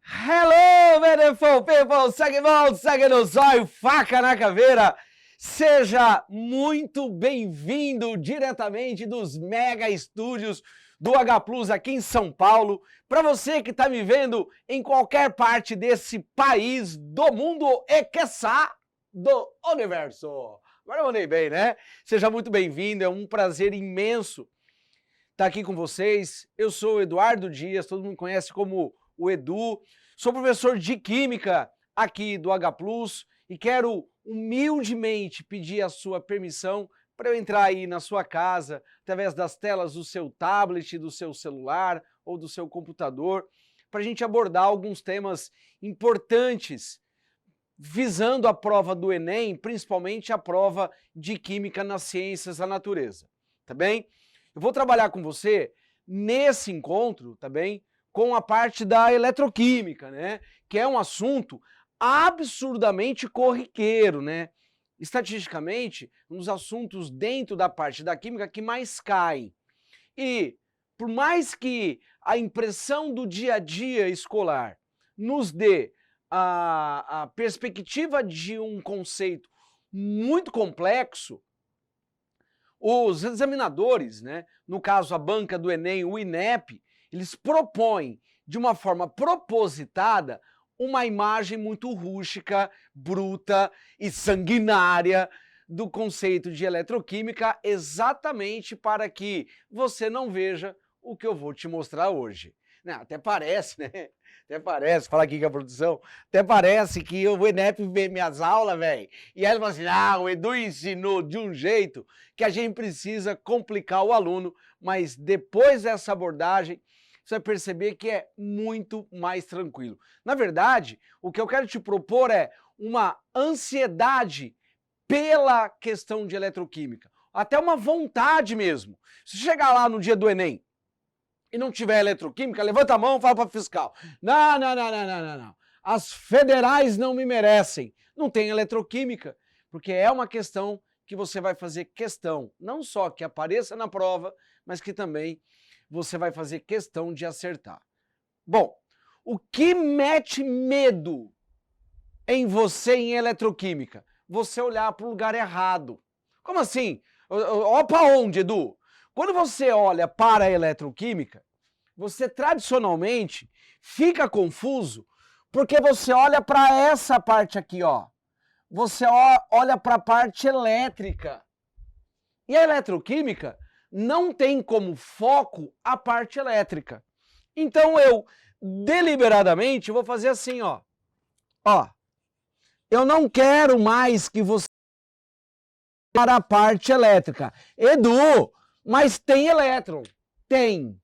Hello, beautiful people! Segue volta, segue no zóio, faca na caveira! Seja muito bem-vindo diretamente dos mega estúdios do H Plus aqui em São Paulo. Para você que está me vendo em qualquer parte desse país, do mundo e, quiçá, do universo. Agora eu mandei bem, né? Seja muito bem-vindo, é um prazer imenso estar aqui com vocês. Eu sou o Eduardo Dias, todo mundo conhece como o Edu. Sou professor de Química aqui do H Plus e quero humildemente pedir a sua permissão para eu entrar aí na sua casa, através das telas do seu tablet, do seu celular ou do seu computador, para a gente abordar alguns temas importantes, visando a prova do Enem, principalmente a prova de Química nas Ciências da Natureza, tá bem? Eu vou trabalhar com você nesse encontro, tá bem? Com a parte da eletroquímica, né? Que é um assunto absurdamente corriqueiro, né? Estatisticamente, um dos assuntos dentro da parte da química que mais caem. E por mais que a impressão do dia a dia escolar nos dê a perspectiva de um conceito muito complexo, os examinadores, né, no caso a banca do Enem, o INEP, eles propõem de uma forma propositada uma imagem muito rústica, bruta e sanguinária do conceito de eletroquímica, exatamente para que você não veja o que eu vou te mostrar hoje. Não, até parece, né? Até parece, fala aqui com a produção, até parece que o INEP vê minhas aulas, velho, e aí ele fala assim, o Edu ensinou de um jeito que a gente precisa complicar o aluno, mas depois dessa abordagem, você vai perceber que é muito mais tranquilo. Na verdade, o que eu quero te propor é uma ansiedade pela questão de eletroquímica, até uma vontade mesmo. Se chegar lá no dia do Enem e não tiver eletroquímica, levanta a mão e fala para o fiscal, não. As federais não me merecem, não tem eletroquímica, porque é uma questão que você vai fazer questão, não só que apareça na prova, mas que também você vai fazer questão de acertar. Bom, o que mete medo em você em eletroquímica? Você olhar para o lugar errado. Como assim? Olha para onde, Edu? Quando você olha para a eletroquímica, você tradicionalmente fica confuso porque você olha para essa parte aqui, ó. Você olha para a parte elétrica. E a eletroquímica não tem como foco a parte elétrica. Então eu, deliberadamente, vou fazer assim, ó. Ó, eu não quero mais que você para a parte elétrica. Edu, mas tem elétron? Tem.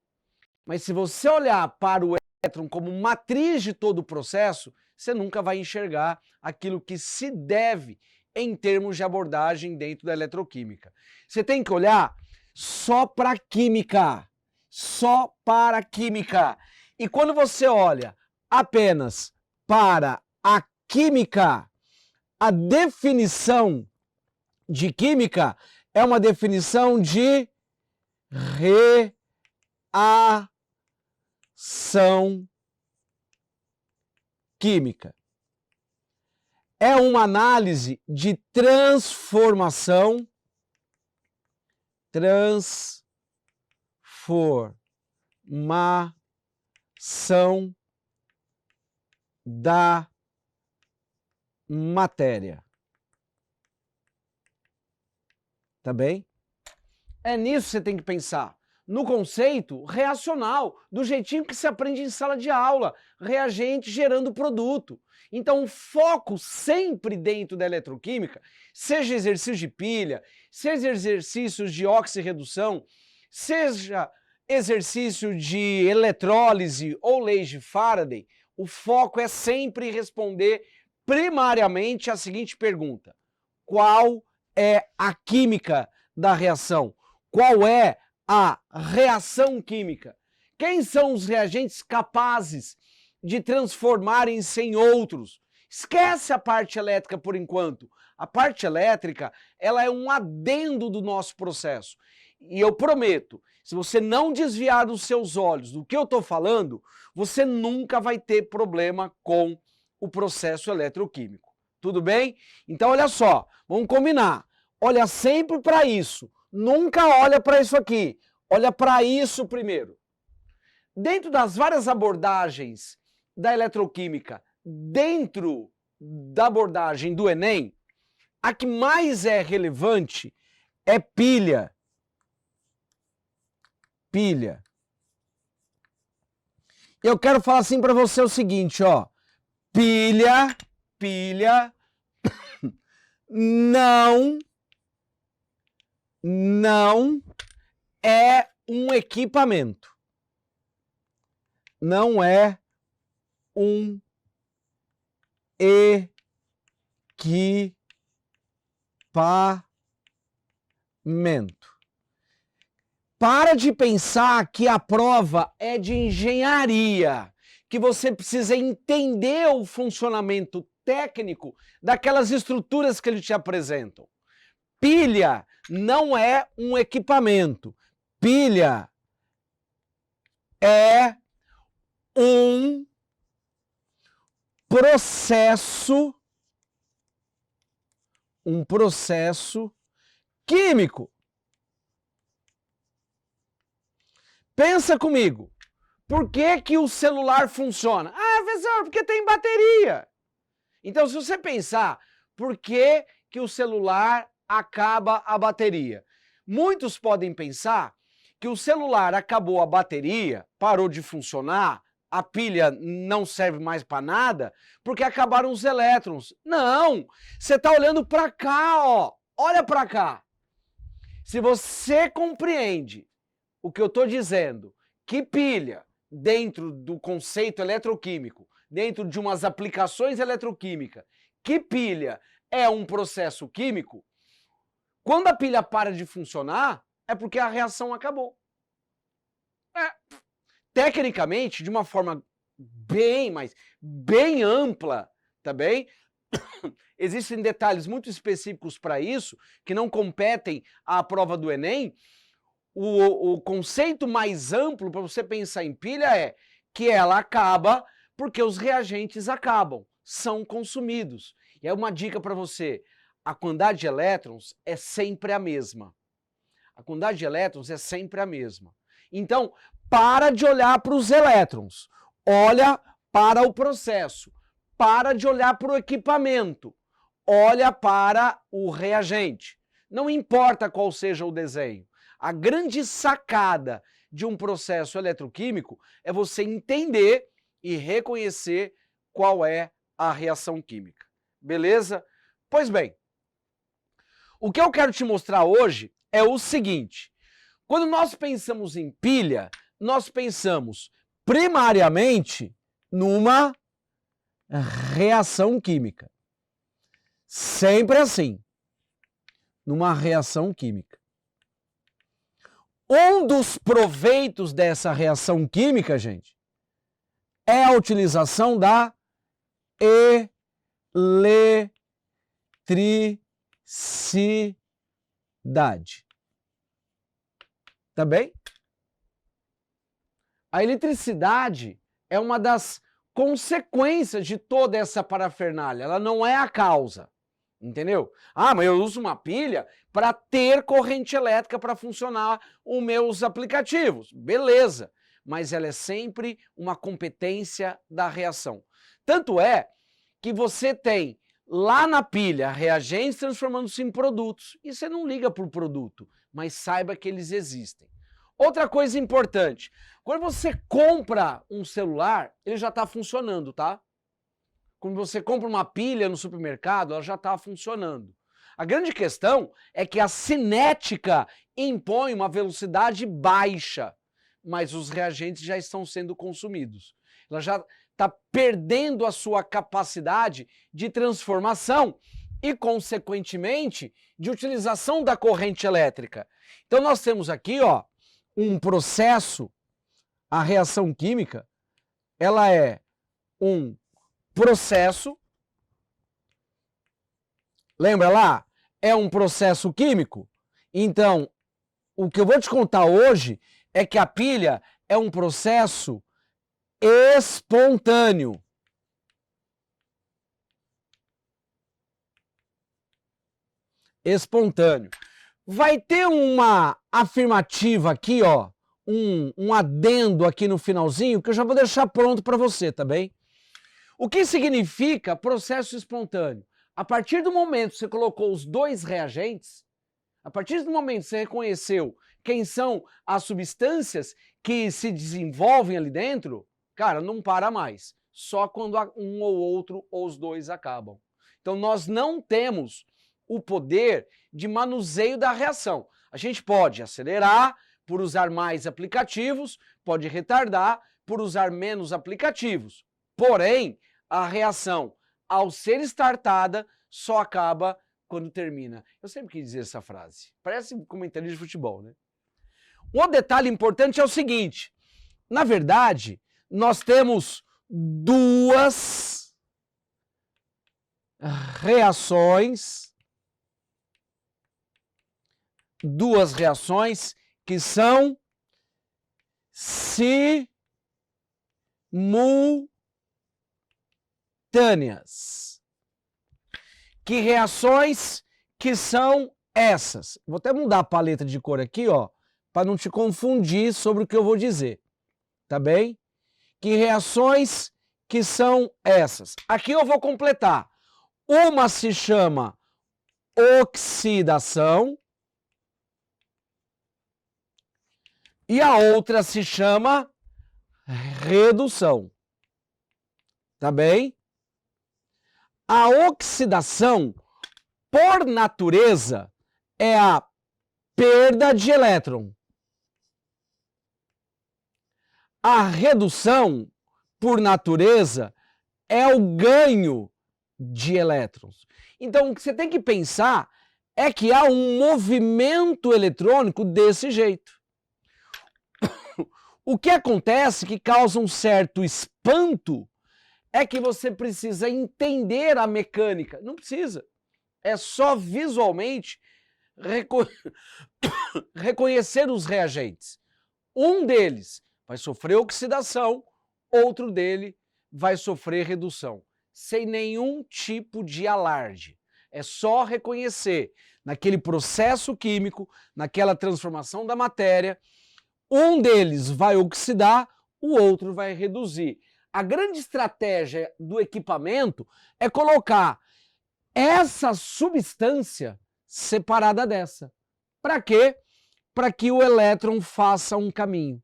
Mas se você olhar para o elétron como matriz de todo o processo, você nunca vai enxergar aquilo que se deve em termos de abordagem dentro da eletroquímica. Você tem que olhar só para a química. Só para a química. E quando você olha apenas para a química, a definição de química é uma definição de reação química. É uma análise de transformação da matéria. Tá bem? É nisso que você tem que pensar. No conceito reacional, do jeitinho que se aprende em sala de aula, reagente gerando produto. Então o foco sempre dentro da eletroquímica, seja exercício de pilha, seja exercícios de oxirredução, seja exercício de eletrólise ou leis de Faraday, o foco é sempre responder primariamente a seguinte pergunta: qual é a química da reação? Qual é a reação química? Quem são os reagentes capazes de transformarem-se em outros? Esquece a parte elétrica por enquanto. A parte elétrica, ela é um adendo do nosso processo. e eu prometo, se você não desviar os seus olhos do que eu estou falando, você nunca vai ter problema com o processo eletroquímico. Tudo bem? Então, olha só, vamos combinar. Olha sempre para isso. Nunca olha para isso aqui. Olha para isso primeiro. Dentro das várias abordagens da eletroquímica, dentro da abordagem do Enem, a que mais é relevante é pilha. Pilha. Eu quero falar assim para você o seguinte, ó. Pilha não é um equipamento. Não é um equipamento. Para de pensar que a prova é de engenharia, que você precisa entender o funcionamento técnico daquelas estruturas que eles te apresentam. Pilha não é um equipamento. Pilha é um processo químico. Pensa comigo. Por que o celular funciona? Ah, professor, porque tem bateria. Então, se você pensar, por que o celular acaba a bateria? Muitos podem pensar que o celular acabou a bateria, parou de funcionar, a pilha não serve mais para nada, porque acabaram os elétrons. Não! Você está olhando para cá, ó. Olha para cá. Se você compreende o que eu estou dizendo, que pilha, dentro do conceito eletroquímico, dentro de umas aplicações eletroquímicas, que pilha é um processo químico, quando a pilha para de funcionar, é porque a reação acabou. Tecnicamente, de uma forma bem ampla, tá bem? Existem detalhes muito específicos para isso, que não competem à prova do Enem. O conceito mais amplo para você pensar em pilha é que ela acaba porque os reagentes acabam, são consumidos. E é uma dica para você, a quantidade de elétrons é sempre a mesma. A quantidade de elétrons é sempre a mesma. Então, para de olhar para os elétrons, olha para o processo, para de olhar para o equipamento, olha para o reagente. Não importa qual seja o desenho. A grande sacada de um processo eletroquímico é você entender e reconhecer qual é a reação química. Beleza? Pois bem, o que eu quero te mostrar hoje é o seguinte. Quando nós pensamos em pilha, nós pensamos primariamente numa reação química. Sempre assim. Numa reação química. Um dos proveitos dessa reação química, gente, é a utilização da eletricidade. Tá bem? A eletricidade é uma das consequências de toda essa parafernália, ela não é a causa. Entendeu? Ah, mas eu uso uma pilha para ter corrente elétrica para funcionar os meus aplicativos. Beleza, mas ela é sempre uma competência da reação. Tanto é que você tem lá na pilha reagentes transformando-se em produtos e você não liga para o produto, mas saiba que eles existem. Outra coisa importante, quando você compra um celular, ele já está funcionando, tá? Quando você compra uma pilha no supermercado, ela já está funcionando. A grande questão é que a cinética impõe uma velocidade baixa, mas os reagentes já estão sendo consumidos. Ela já está perdendo a sua capacidade de transformação e, consequentemente, de utilização da corrente elétrica. Então nós temos aqui, ó, um processo, a reação química, ela é um processo, lembra lá? É um processo químico. Então, o que eu vou te contar hoje é que a pilha é um processo espontâneo. Espontâneo. Vai ter uma afirmativa aqui, ó, um adendo aqui no finalzinho que eu já vou deixar pronto para você, tá bem? O que significa processo espontâneo? A partir do momento que você colocou os dois reagentes, a partir do momento que você reconheceu quem são as substâncias que se desenvolvem ali dentro, cara, não para mais. Só quando um ou outro ou os dois acabam. Então nós não temos o poder de manuseio da reação. A gente pode acelerar por usar mais aplicativos, pode retardar por usar menos aplicativos. Porém, a reação, ao ser startada, só acaba quando termina. Eu sempre quis dizer essa frase. Parece um comentarista de futebol, né? Um detalhe importante é o seguinte. Na verdade, nós temos duas reações que são simultâneas. Que reações que são essas? Vou até mudar a paleta de cor aqui, ó, para não te confundir sobre o que eu vou dizer. Tá bem? Que reações que são essas? Aqui eu vou completar. Uma se chama oxidação e a outra se chama redução. Tá bem? A oxidação, por natureza, é a perda de elétron. A redução, por natureza, é o ganho de elétrons. Então, o que você tem que pensar é que há um movimento eletrônico desse jeito. O que acontece que causa um certo espanto é que você precisa entender a mecânica. Não precisa. É só visualmente reconhecer os reagentes. Um deles vai sofrer oxidação, outro dele vai sofrer redução. Sem nenhum tipo de alarde. É só reconhecer naquele processo químico, naquela transformação da matéria, um deles vai oxidar, o outro vai reduzir. A grande estratégia do equipamento é colocar essa substância separada dessa. Para quê? Para que o elétron faça um caminho.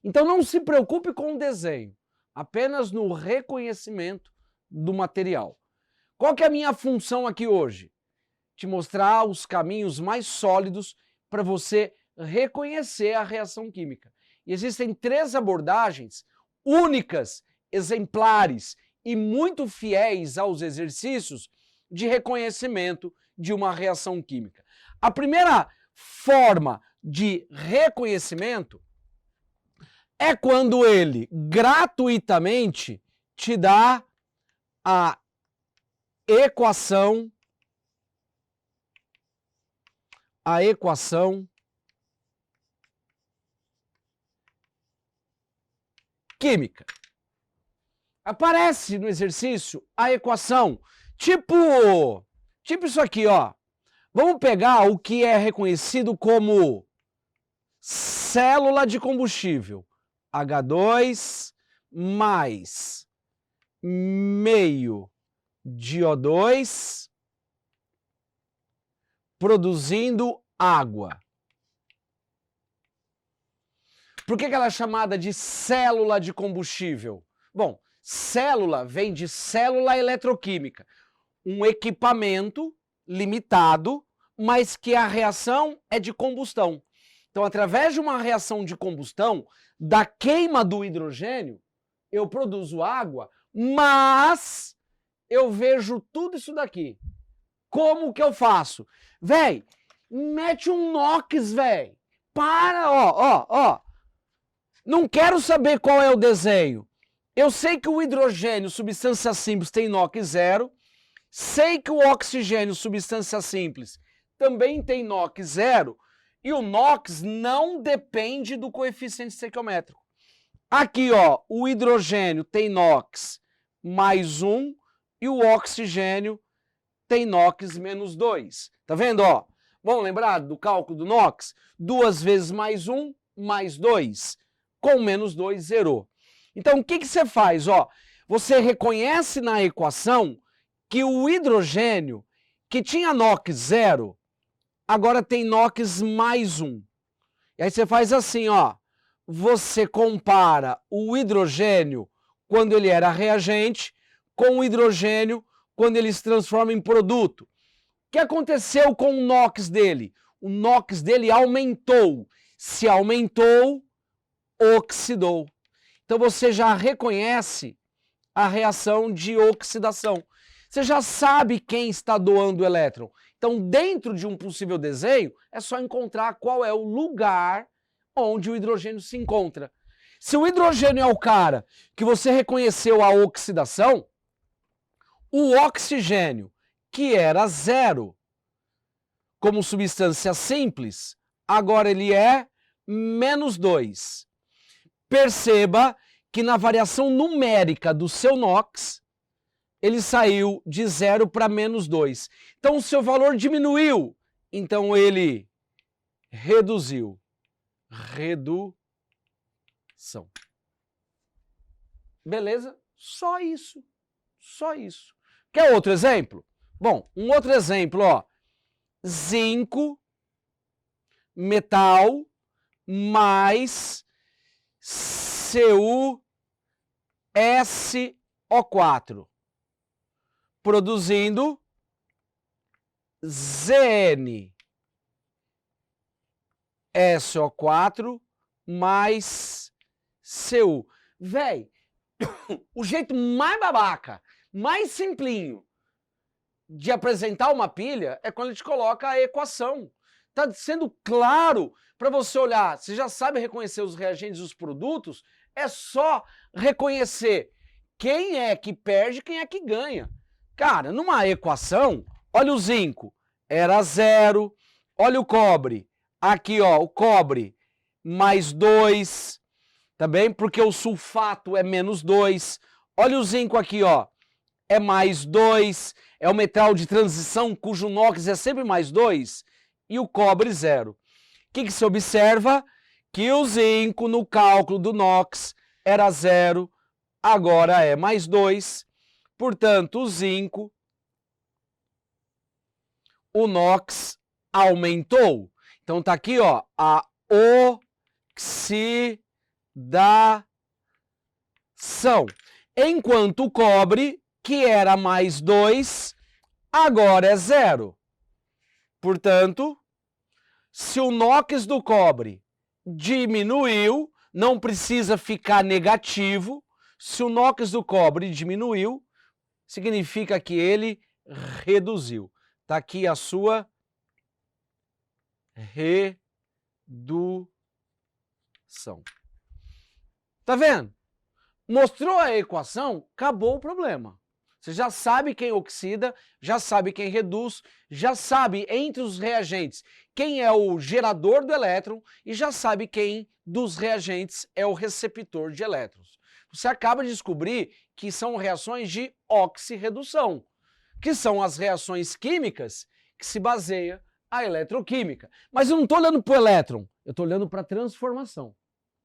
Então não se preocupe com o desenho, apenas no reconhecimento do material. Qual que é a minha função aqui hoje? Te mostrar os caminhos mais sólidos para você reconhecer a reação química. E existem 3 abordagens únicas, exemplares e muito fiéis aos exercícios de reconhecimento de uma reação química. A primeira forma de reconhecimento é quando ele gratuitamente te dá a equação química. Aparece no exercício a equação, tipo isso aqui, ó. Vamos pegar o que é reconhecido como célula de combustível. H2 mais meio de O2 produzindo água. Por que ela é chamada de célula de combustível? Bom, célula vem de célula eletroquímica, um equipamento limitado, mas que a reação é de combustão. Então, através de uma reação de combustão, da queima do hidrogênio, eu produzo água, mas eu vejo tudo isso daqui. Como que eu faço? Véi, mete um NOx, véi. Para, ó. Não quero saber qual é o desenho. Eu sei que o hidrogênio, substância simples, tem NOx zero. Sei que o oxigênio, substância simples, também tem NOx zero. E o NOx não depende do coeficiente estequiométrico. Aqui, ó, o hidrogênio tem NOx mais 1 e o oxigênio tem NOx menos 2. Tá vendo, ó? Vamos lembrar do cálculo do NOx? 2 vezes mais 1, mais 2. Com menos 2, zerou. Então, o que você faz? Ó, você reconhece na equação que o hidrogênio, que tinha NOx 0, agora tem NOx mais 1. E aí você faz assim, ó. Você compara o hidrogênio quando ele era reagente com o hidrogênio quando ele se transforma em produto. O que aconteceu com o NOx dele? O NOx dele aumentou. Se aumentou, oxidou. Então você já reconhece a reação de oxidação. Você já sabe quem está doando o elétron. Então, dentro de um possível desenho, é só encontrar qual é o lugar onde o hidrogênio se encontra. Se o hidrogênio é o cara que você reconheceu a oxidação, o oxigênio, que era 0 como substância simples, agora ele é menos 2. Perceba que na variação numérica do seu NOx, ele saiu de 0 para menos 2. Então o seu valor diminuiu, então ele reduziu. Redução. Beleza? Só isso. Só isso. Quer outro exemplo? Bom, um outro exemplo, ó. Zinco, metal, mais CuSO4, produzindo ZnSO4 mais Cu. Véi, o jeito mais babaca, mais simplinho de apresentar uma pilha é quando a gente coloca a equação. Tá sendo claro para você olhar, você já sabe reconhecer os reagentes e os produtos, é só reconhecer quem é que perde e quem é que ganha. Cara, numa equação, olha o zinco, era 0, olha o cobre, aqui ó, o cobre mais 2, tá bem? Porque o sulfato é menos 2, olha o zinco aqui ó, é mais 2, é o metal de transição cujo NOx é sempre mais 2, e o cobre 0. O que se observa? Que o zinco no cálculo do NOx era 0, agora é mais 2, portanto o zinco, o NOx aumentou. Então tá aqui ó, a oxidação. Enquanto o cobre, que era mais 2, agora é 0. Portanto, se o NOx do cobre diminuiu, não precisa ficar negativo. Se o NOx do cobre diminuiu, significa que ele reduziu. Está aqui a sua redução. Tá vendo? Mostrou a equação, acabou o problema. Você já sabe quem oxida, já sabe quem reduz, já sabe entre os reagentes quem é o gerador do elétron e já sabe quem dos reagentes é o receptor de elétrons. Você acaba de descobrir que são reações de oxirredução, que são as reações químicas que se baseia a eletroquímica. Mas eu não estou olhando para o elétron, eu estou olhando para a transformação.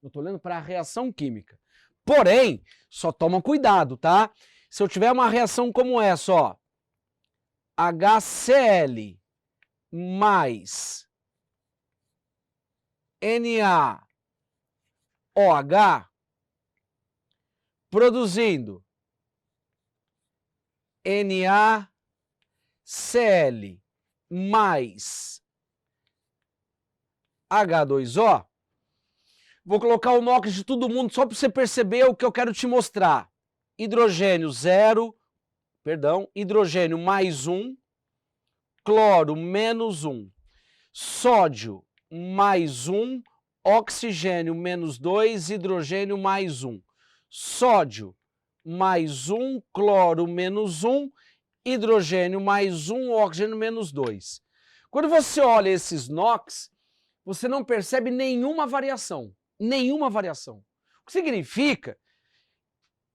Eu estou olhando para a reação química. Porém, só toma cuidado, tá? Se eu tiver uma reação como essa, ó, HCl mais NaOH produzindo NaCl mais H2O, vou colocar o NOx de todo mundo só para você perceber o que eu quero te mostrar. Hidrogênio 0, hidrogênio mais 1, cloro menos 1, sódio mais 1, oxigênio menos 2, hidrogênio mais 1, sódio mais 1, cloro menos 1, hidrogênio mais 1, oxigênio menos 2. Quando você olha esses NOx, você não percebe nenhuma variação. Nenhuma variação. O que significa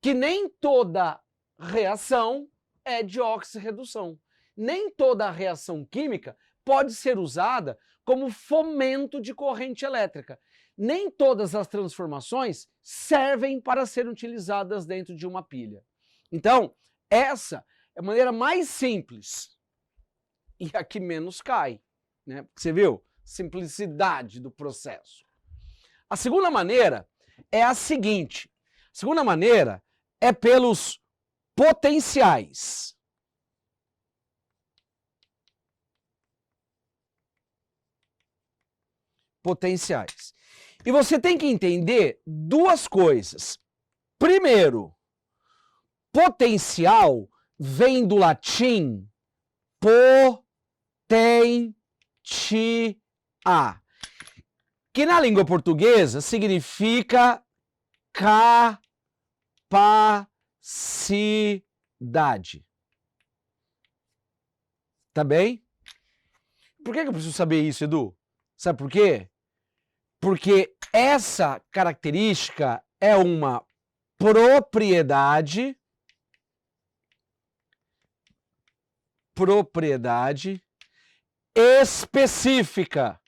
que nem toda reação é de oxirredução. Nem toda reação química pode ser usada como fomento de corrente elétrica. Nem todas as transformações servem para serem utilizadas dentro de uma pilha. Então, essa é a maneira mais simples e a que menos cai, né? Você viu? Simplicidade do processo. A segunda maneira é a seguinte. A segunda maneira é pelos potenciais. Potenciais. E você tem que entender duas coisas. Primeiro, potencial vem do latim potentia, que na língua portuguesa significa capacidade. Tá bem? Por que eu preciso saber isso, Edu? Sabe por quê? Porque essa característica é uma propriedade específica.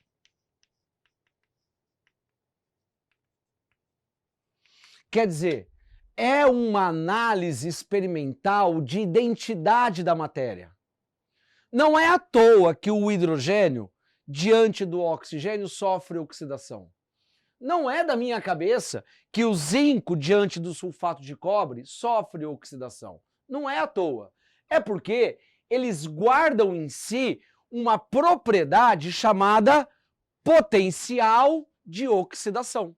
Quer dizer, é uma análise experimental de identidade da matéria. Não é à toa que o hidrogênio, diante do oxigênio, sofre oxidação. Não é da minha cabeça que o zinco, diante do sulfato de cobre, sofre oxidação. Não é à toa. É porque eles guardam em si uma propriedade chamada potencial de oxidação.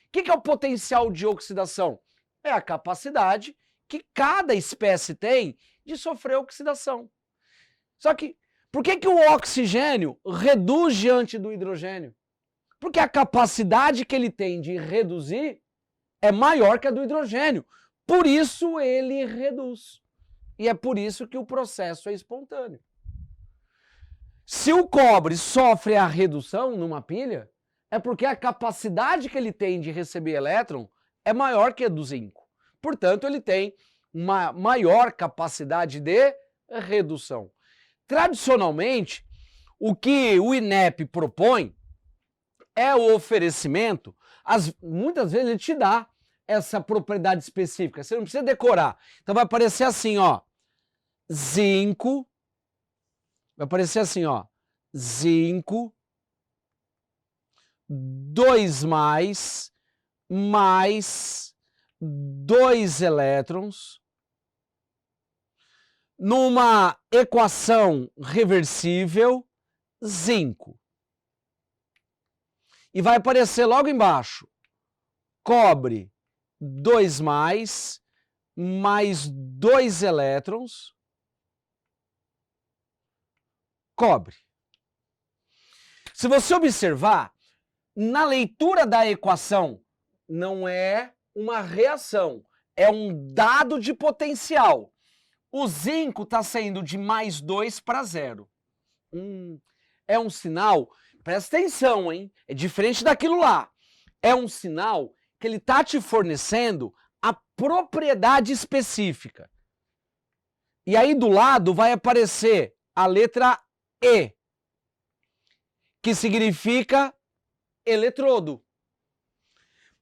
O que é o potencial de oxidação? É a capacidade que cada espécie tem de sofrer oxidação. Só que, por que o oxigênio reduz diante do hidrogênio? Porque a capacidade que ele tem de reduzir é maior que a do hidrogênio. Por isso ele reduz. E é por isso que o processo é espontâneo. Se o cobre sofre a redução numa pilha, é porque a capacidade que ele tem de receber elétron é maior que a do zinco. Portanto, ele tem uma maior capacidade de redução. Tradicionalmente, o que o INEP propõe é o oferecimento, muitas vezes ele te dá essa propriedade específica, você não precisa decorar. Então vai aparecer assim, ó, zinco, vai aparecer assim, ó, zinco, 2 mais 2 elétrons, numa equação reversível, zinco. E vai aparecer logo embaixo, cobre 2 mais 2 elétrons, cobre. Se você observar, na leitura da equação, não é uma reação, é um dado de potencial. O zinco está saindo de +2 para 0. É um sinal, presta atenção, hein? É diferente daquilo lá. É um sinal que ele está te fornecendo a propriedade específica. E aí do lado vai aparecer a letra E, que significa eletrodo.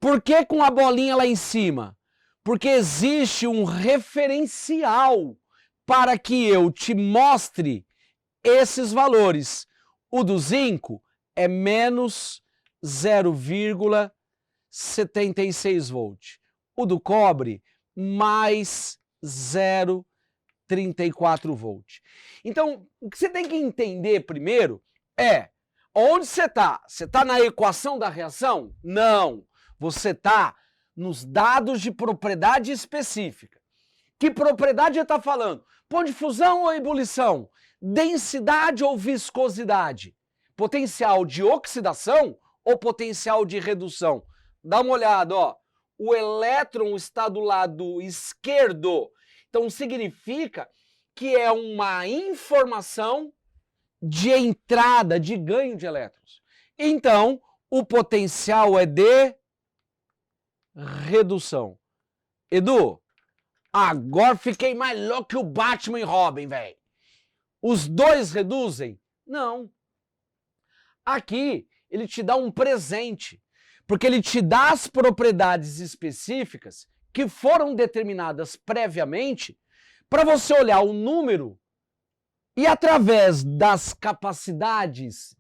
Por que com a bolinha lá em cima? Porque existe um referencial para que eu te mostre esses valores. O do zinco é menos 0,76 volt. O do cobre, mais 0,34 volt. Então, o que você tem que entender primeiro é onde você está. Você está na equação da reação? Não. Você está nos dados de propriedade específica. Que propriedade ele está falando? Ponto de fusão ou ebulição? Densidade ou viscosidade? Potencial de oxidação ou potencial de redução? Dá uma olhada, ó. O elétron está do lado esquerdo. Então significa que é uma informação de entrada, de ganho de elétrons. Então, o potencial é de redução. Edu, agora fiquei mais louco que o Batman e Robin, velho. Os dois reduzem? Não. Aqui, ele te dá um presente, porque ele te dá as propriedades específicas que foram determinadas previamente para você olhar o número e, através das capacidades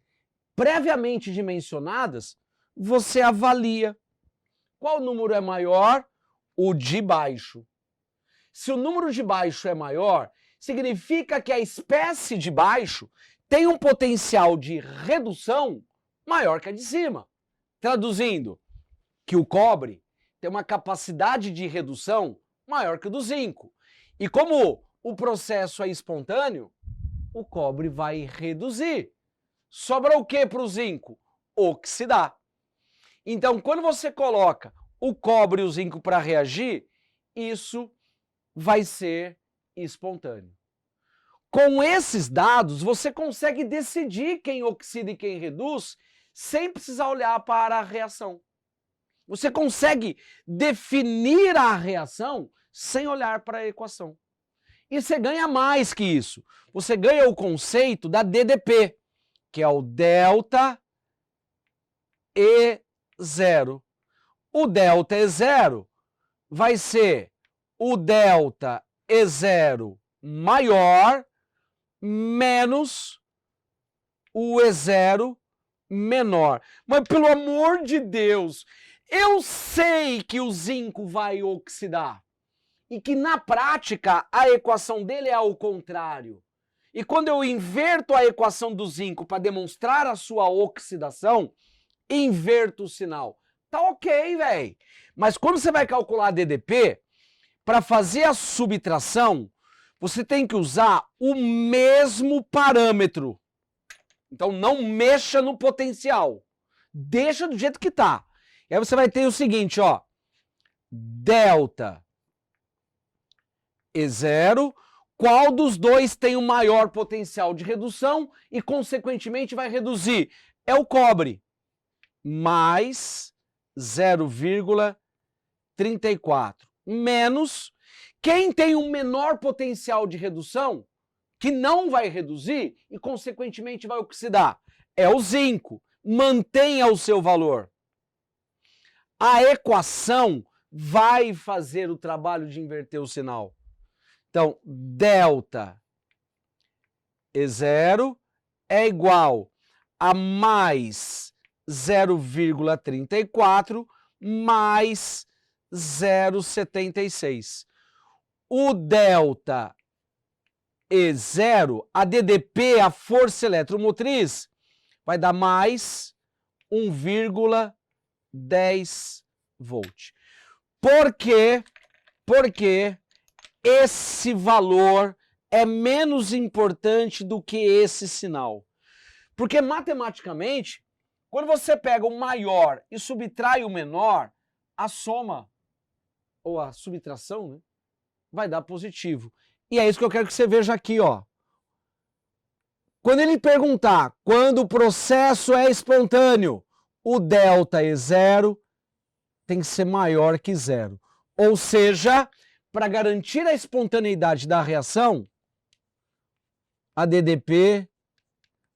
previamente dimensionadas, você avalia qual número é maior, o de baixo. Se o número de baixo é maior, significa que a espécie de baixo tem um potencial de redução maior que a de cima. Traduzindo, que o cobre tem uma capacidade de redução maior que o do zinco. E como o processo é espontâneo, o cobre vai reduzir. Sobra o que para o zinco? Oxidar. Então, quando você coloca o cobre e o zinco para reagir, isso vai ser espontâneo. Com esses dados, você consegue decidir quem oxida e quem reduz sem precisar olhar para a reação. Você consegue definir a reação sem olhar para a equação. E você ganha mais que isso. Você ganha o conceito da DDP, que é o delta E0. O delta E0 vai ser o delta E0 maior menos o E0 menor. Mas pelo amor de Deus, eu sei que o zinco vai oxidar e que na prática a equação dele é ao contrário. E quando eu inverto a equação do zinco para demonstrar a sua oxidação, inverto o sinal. Tá ok, velho. Mas quando você vai calcular a DDP, para fazer a subtração, você tem que usar o mesmo parâmetro. Então não mexa no potencial. Deixa do jeito que tá. E aí você vai ter o seguinte, ó. Delta E0, qual dos dois tem o maior potencial de redução e, consequentemente, vai reduzir? É o cobre. Mais 0,34. Menos quem tem um menor potencial de redução, que não vai reduzir e, consequentemente, vai oxidar. É o zinco. Mantenha o seu valor. A equação vai fazer o trabalho de inverter o sinal. Então, delta E0 é igual a mais 0,34 mais 0,76. O delta E0, a DDP, a força eletromotriz, vai dar mais 1,10 volt. Por quê? Porque esse valor é menos importante do que esse sinal. Porque matematicamente, quando você pega o maior e subtrai o menor, a soma, ou a subtração, né, vai dar positivo. E é isso que eu quero que você veja aqui, ó. Quando ele perguntar quando o processo é espontâneo, o delta E0 tem que ser maior que zero. Ou seja, para garantir a espontaneidade da reação, a DDP,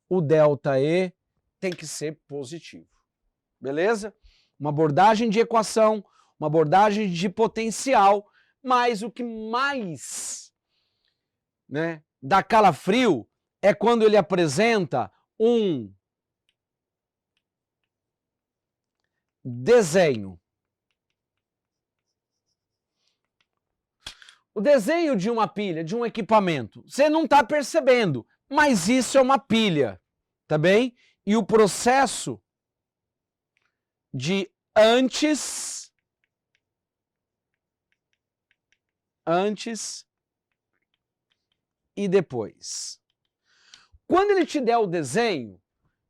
o delta E, tem que ser positivo. Beleza? Uma abordagem de equação, uma abordagem de potencial, mas o que mais, né, dá calafrio é quando ele apresenta um desenho. O desenho de uma pilha, de um equipamento, você não está percebendo, mas isso é uma pilha, tá bem? E o processo de antes e depois. Quando ele te der o desenho,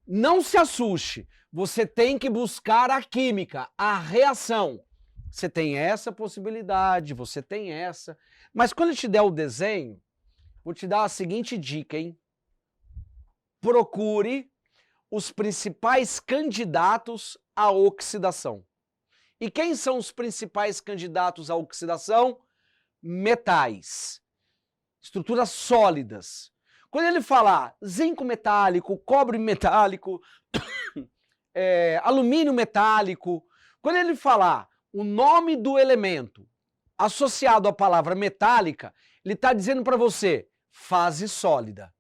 não se assuste, você tem que buscar a química, a reação. Você tem essa possibilidade, você tem essa. Mas quando ele te der o desenho, vou te dar a seguinte dica, hein? Procure os principais candidatos à oxidação. E quem são os principais candidatos à oxidação? Metais, estruturas sólidas. Quando ele falar zinco metálico, cobre metálico, alumínio metálico, quando ele falar o nome do elemento associado à palavra metálica, ele está dizendo para você fase sólida.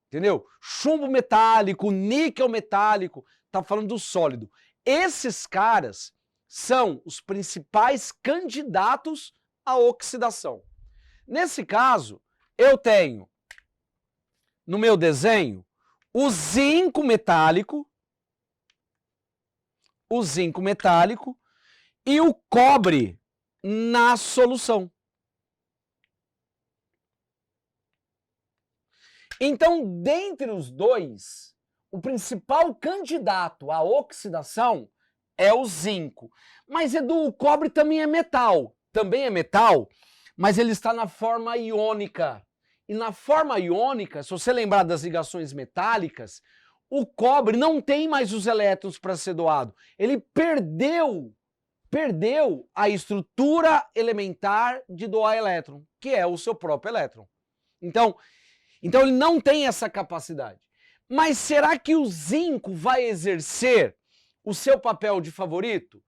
Entendeu? Chumbo metálico, níquel metálico, está falando do sólido. Esses caras são os principais candidatos à oxidação. Nesse caso, eu tenho no meu desenho o zinco metálico e o cobre na solução. Então, dentre os dois, o principal candidato à oxidação é o zinco. Mas, Edu, o cobre também é metal. Também é metal, mas ele está na forma iônica. E na forma iônica, se você lembrar das ligações metálicas, o cobre não tem mais os elétrons para ser doado. Ele perdeu a estrutura elementar de doar elétron, que é o seu próprio elétron. Então ele não tem essa capacidade. Mas será que o zinco vai exercer o seu papel de favorito?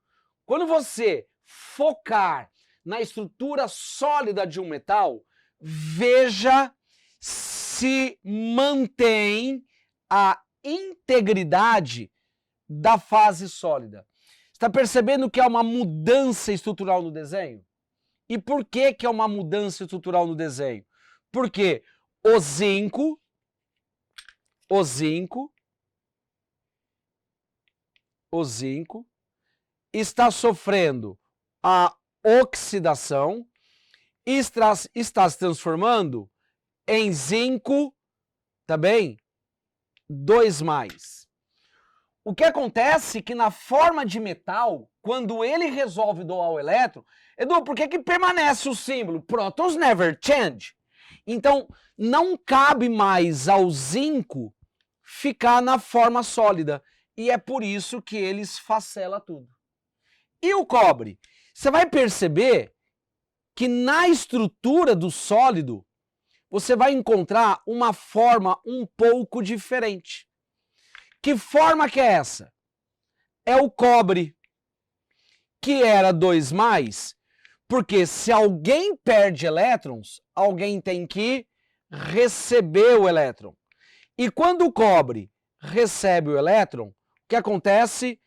Quando você focar na estrutura sólida de um metal, veja se mantém a integridade da fase sólida. Está percebendo que há uma mudança estrutural no desenho? E por que é uma mudança estrutural no desenho? Porque o zinco está sofrendo a oxidação e está se transformando em zinco, tá bem? 2+. O que acontece é que na forma de metal, quando ele resolve doar o elétron, Edu, por que permanece o símbolo? Protons never change. Então, não cabe mais ao zinco ficar na forma sólida. E é por isso que ele esfacela tudo. E o cobre? Você vai perceber que na estrutura do sólido, você vai encontrar uma forma um pouco diferente. Que forma que é essa? É o cobre, que era 2+, porque se alguém perde elétrons, alguém tem que receber o elétron. E quando o cobre recebe o elétron, o que acontece?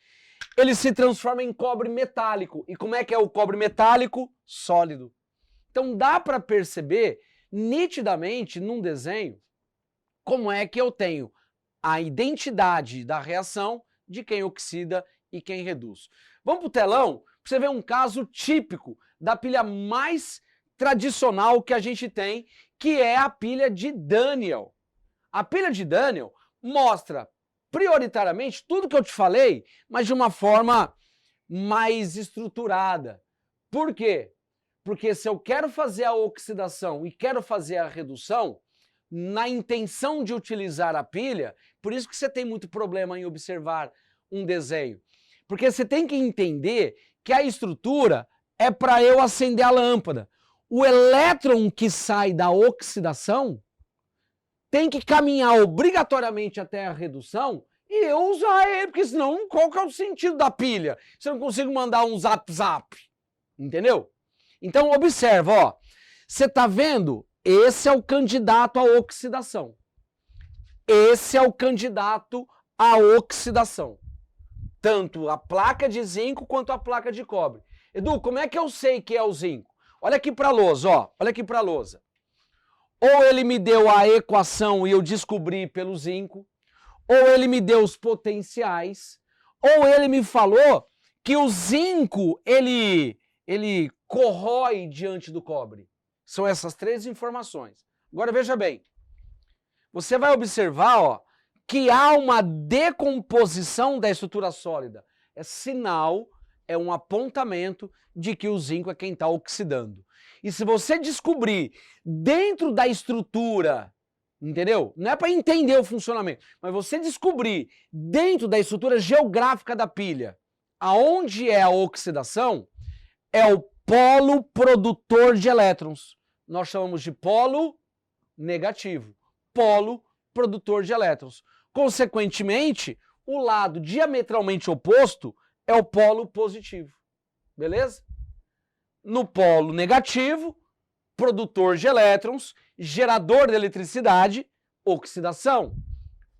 Ele se transforma em cobre metálico. E como é que é o cobre metálico? Sólido. Então dá para perceber nitidamente num desenho como é que eu tenho a identidade da reação de quem oxida e quem reduz. Vamos para o telão para você ver um caso típico da pilha mais tradicional que a gente tem, que é a pilha de Daniel. A pilha de Daniel mostra prioritariamente tudo que eu te falei, mas de uma forma mais estruturada. Por quê? Porque se eu quero fazer a oxidação e quero fazer a redução, na intenção de utilizar a pilha, por isso que você tem muito problema em observar um desenho. Porque você tem que entender que a estrutura é para eu acender a lâmpada. O elétron que sai da oxidação tem que caminhar obrigatoriamente até a redução e eu usar ele, porque senão qual que é o sentido da pilha? Se eu não consigo mandar um zap, entendeu? Então observa, ó, você está vendo? Esse é o candidato à oxidação. Esse é o candidato à oxidação. Tanto a placa de zinco quanto a placa de cobre. Edu, como é que eu sei que é o zinco? Olha aqui para a lousa, ó. Olha aqui para a lousa. Ou ele me deu a equação e eu descobri pelo zinco, ou ele me deu os potenciais, ou ele me falou que o zinco, ele corrói diante do cobre. São essas três informações. Agora veja bem, você vai observar, ó, que há uma decomposição da estrutura sólida. É sinal, é um apontamento de que o zinco é quem está oxidando. E se você descobrir dentro da estrutura Entendeu? Não é para entender o funcionamento, mas você descobrir dentro da estrutura geográfica da pilha aonde é a oxidação, é o polo produtor de elétrons. Nós chamamos de polo negativo, polo produtor de elétrons. Consequentemente, o lado diametralmente oposto é o polo positivo. Beleza? No polo negativo, produtor de elétrons, gerador de eletricidade, oxidação.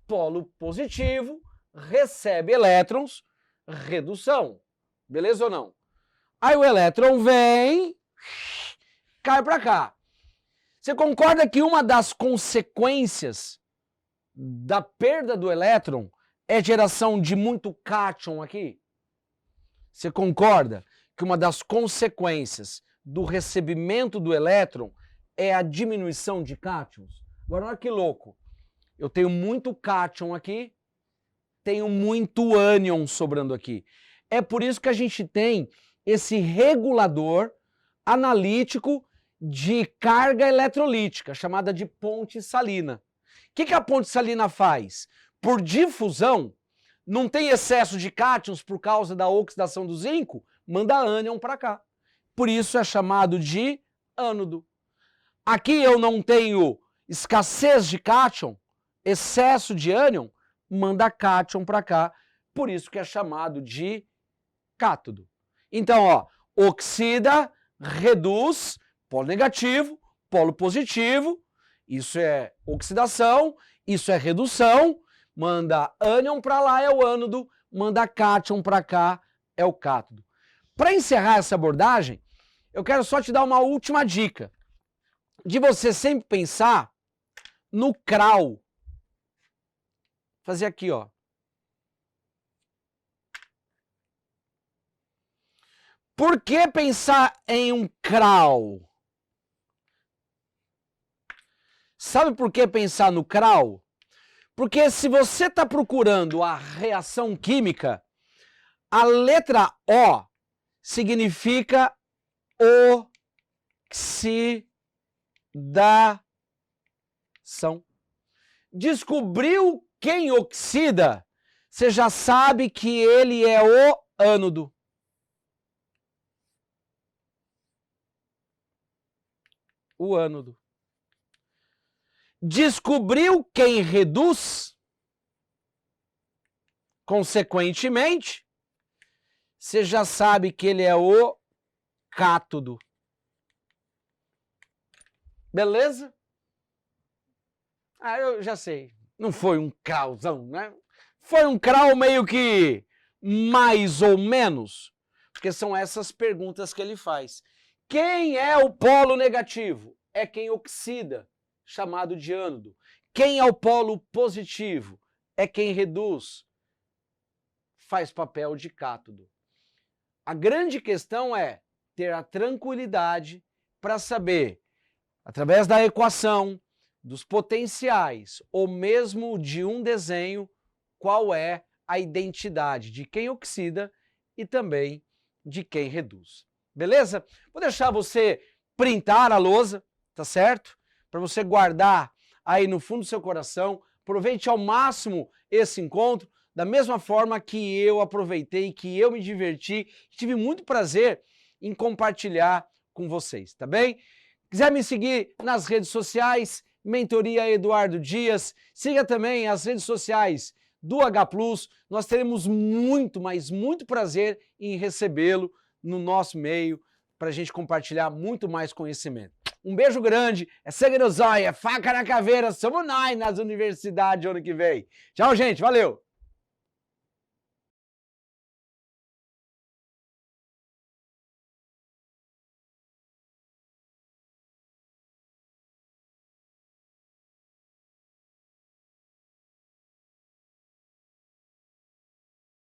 Polo positivo, recebe elétrons, redução. Beleza ou não? Aí o elétron vem, cai para cá. Você concorda que uma das consequências da perda do elétron é geração de muito cátion aqui? Você concorda que uma das consequências do recebimento do elétron é a diminuição de cátions? Agora, olha que louco. Eu tenho muito cátion aqui, tenho muito ânion sobrando aqui. É por isso que a gente tem esse regulador analítico de carga eletrolítica, chamada de ponte salina. O que a ponte salina faz? Por difusão, não tem excesso de cátions por causa da oxidação do zinco, manda ânion para cá. Por isso é chamado de ânodo. Aqui eu não tenho escassez de cátion, excesso de ânion, manda cátion para cá. Por isso que é chamado de cátodo. Então, ó, oxida, reduz, polo negativo, polo positivo, isso é oxidação, isso é redução, manda ânion para lá é o ânodo, manda cátion para cá é o cátodo. Para encerrar essa abordagem, eu quero só te dar uma última dica, de você sempre pensar no CRAL. Fazer aqui, ó. Por que pensar em um CRAL? Sabe por que pensar no CRAL? Porque se você está procurando a reação química, a letra O significa oxidação. Descobriu quem oxida, você já sabe que ele é o ânodo. O ânodo. Descobriu quem reduz, consequentemente, você já sabe que ele é o cátodo. Beleza? Ah, eu já sei. Não foi um CRALzão, né? Foi um CRAL meio que mais ou menos, porque são essas perguntas que ele faz. Quem é o polo negativo? É quem oxida, chamado de ânodo. Quem é o polo positivo? É quem reduz, faz papel de cátodo. A grande questão é ter a tranquilidade para saber, através da equação, dos potenciais, ou mesmo de um desenho, qual é a identidade de quem oxida e também de quem reduz. Beleza? Vou deixar você printar a lousa, tá certo? Para você guardar aí no fundo do seu coração. Aproveite ao máximo esse encontro, da mesma forma que eu aproveitei, que eu me diverti, tive muito prazer em compartilhar com vocês, tá bem? Quiser me seguir nas redes sociais, Mentoria Eduardo Dias, siga também as redes sociais do H+, nós teremos muito, mas muito prazer em recebê-lo no nosso meio, para a gente compartilhar muito mais conhecimento. Um beijo grande, é sangue no zóio, é faca na caveira, somos nós nas universidades ano que vem. Tchau, gente, valeu!